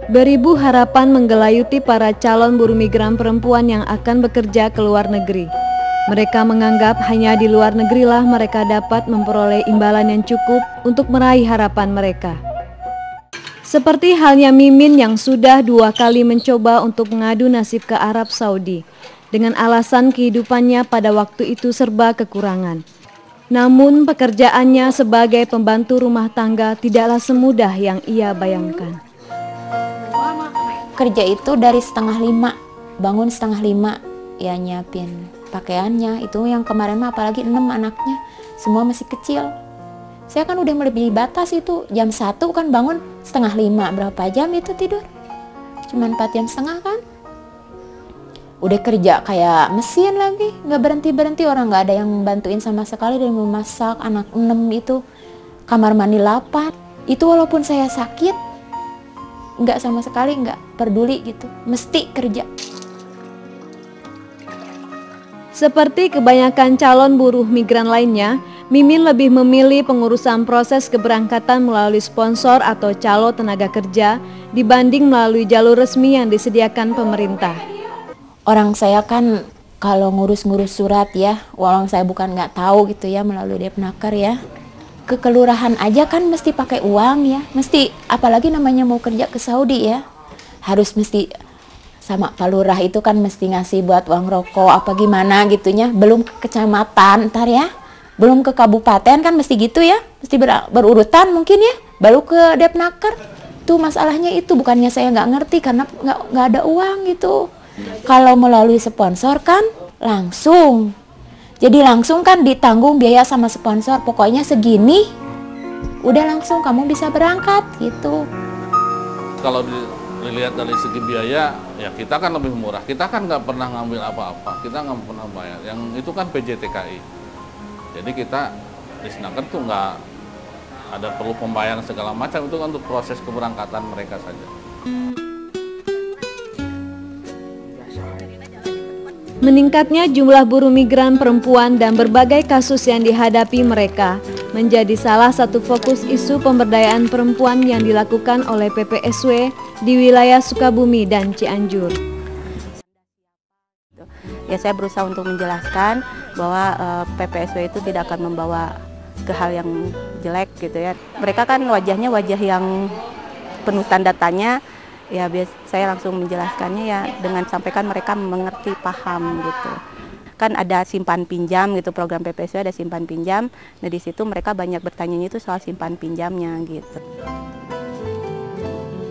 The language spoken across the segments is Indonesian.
Beribu harapan menggelayuti para calon buruh migran perempuan yang akan bekerja ke luar negeri. Mereka menganggap hanya di luar negerilah mereka dapat memperoleh imbalan yang cukup untuk meraih harapan mereka. Seperti halnya Mimin yang sudah 2 kali mencoba untuk mengadu nasib ke Arab Saudi dengan alasan kehidupannya pada waktu itu serba kekurangan. Namun pekerjaannya sebagai pembantu rumah tangga tidaklah semudah yang ia bayangkan. Kerja itu dari 4:30, bangun 4:30, ya nyiapin pakaiannya. Itu yang kemarin mah apalagi 6 anaknya, semua masih kecil. Saya kan udah melebihi batas itu, jam 1 kan bangun 4:30, berapa jam itu tidur? Cuman 4,5 jam kan? Udah kerja kayak mesin lagi, nggak berhenti-berhenti, orang nggak ada yang bantuin sama sekali dari memasak, anak 6 itu, kamar mandi 8. Itu walaupun saya sakit, nggak sama sekali nggak peduli gitu, mesti kerja. Seperti kebanyakan calon buruh migran lainnya, Mimin lebih memilih pengurusan proses keberangkatan melalui sponsor atau calo tenaga kerja dibanding melalui jalur resmi yang disediakan pemerintah. Orang saya kan kalau ngurus-ngurus surat ya, walau saya bukan nggak tahu gitu ya melalui Depnaker ya. Ke kelurahan aja kan mesti pakai uang ya, mesti apalagi namanya mau kerja ke Saudi ya, harus mesti sama Pak Lurah itu kan mesti ngasih buat uang rokok apa gimana gitunya, belum ke kecamatan ntar ya, belum ke kabupaten kan mesti gitu ya, mesti berurutan mungkin ya, baru ke Depnaker. Tuh masalahnya itu, bukannya saya nggak ngerti karena nggak ada uang gitu. Kalau melalui sponsor kan langsung. Jadi langsung kan ditanggung biaya sama sponsor, pokoknya segini, udah langsung kamu bisa berangkat gitu. Kalau dilihat dari segi biaya, ya kita kan lebih murah. Kita kan nggak pernah ngambil apa-apa, kita nggak pernah bayar. Yang itu kan PJTKI. Jadi kita di Snaker tuh nggak ada perlu pembayaran segala macam, itu kan untuk proses keberangkatan mereka saja. Meningkatnya jumlah buruh migran perempuan dan berbagai kasus yang dihadapi mereka menjadi salah satu fokus isu pemberdayaan perempuan yang dilakukan oleh PPSW di wilayah Sukabumi dan Cianjur. Ya, saya berusaha untuk menjelaskan bahwa PPSW itu tidak akan membawa ke hal yang jelek gitu ya. Mereka kan wajahnya wajah yang penuh tanda tanya. Ya, saya langsung menjelaskannya ya dengan sampaikan mereka mengerti, paham gitu. Kan ada simpan pinjam gitu, program PPSW ada simpan pinjam. Nah di situ mereka banyak bertanya itu soal simpan pinjamnya gitu.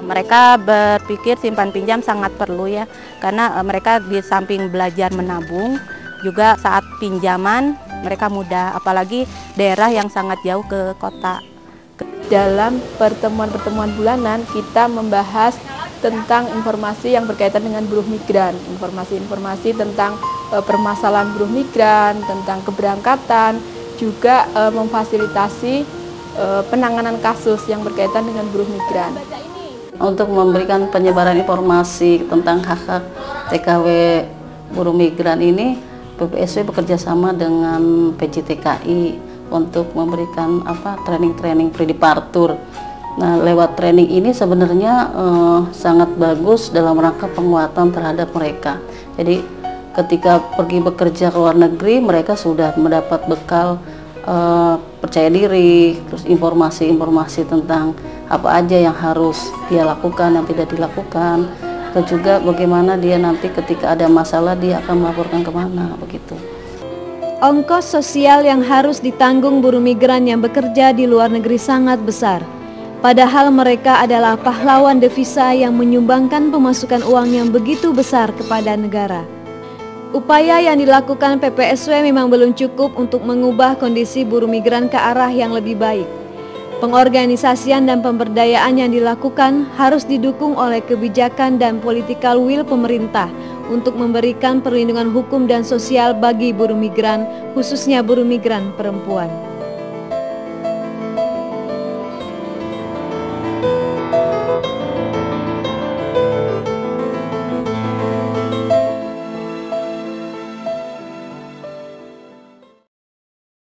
Mereka berpikir simpan pinjam sangat perlu ya, karena mereka di samping belajar menabung, juga saat pinjaman mereka mudah, apalagi daerah yang sangat jauh ke kota. Dalam pertemuan-pertemuan bulanan kita membahas tentang informasi yang berkaitan dengan buruh migran, informasi-informasi tentang permasalahan buruh migran, tentang keberangkatan, juga memfasilitasi penanganan kasus yang berkaitan dengan buruh migran. Untuk memberikan penyebaran informasi tentang hak-hak TKW buruh migran ini, PPSW bekerja sama dengan PJTKI untuk memberikan training-training predipartur Nah, lewat training ini sebenarnya sangat bagus dalam rangka penguatan terhadap mereka. Jadi ketika pergi bekerja ke luar negeri, mereka sudah mendapat bekal percaya diri, terus informasi-informasi tentang apa aja yang harus dia lakukan, yang tidak dilakukan, dan juga bagaimana dia nanti ketika ada masalah dia akan melaporkan kemana, begitu. Ongkos sosial yang harus ditanggung buruh migran yang bekerja di luar negeri sangat besar. Padahal mereka adalah pahlawan devisa yang menyumbangkan pemasukan uang yang begitu besar kepada negara. Upaya yang dilakukan PPSW memang belum cukup untuk mengubah kondisi buruh migran ke arah yang lebih baik. Pengorganisasian dan pemberdayaan yang dilakukan harus didukung oleh kebijakan dan political will pemerintah untuk memberikan perlindungan hukum dan sosial bagi buruh migran, khususnya buruh migran perempuan.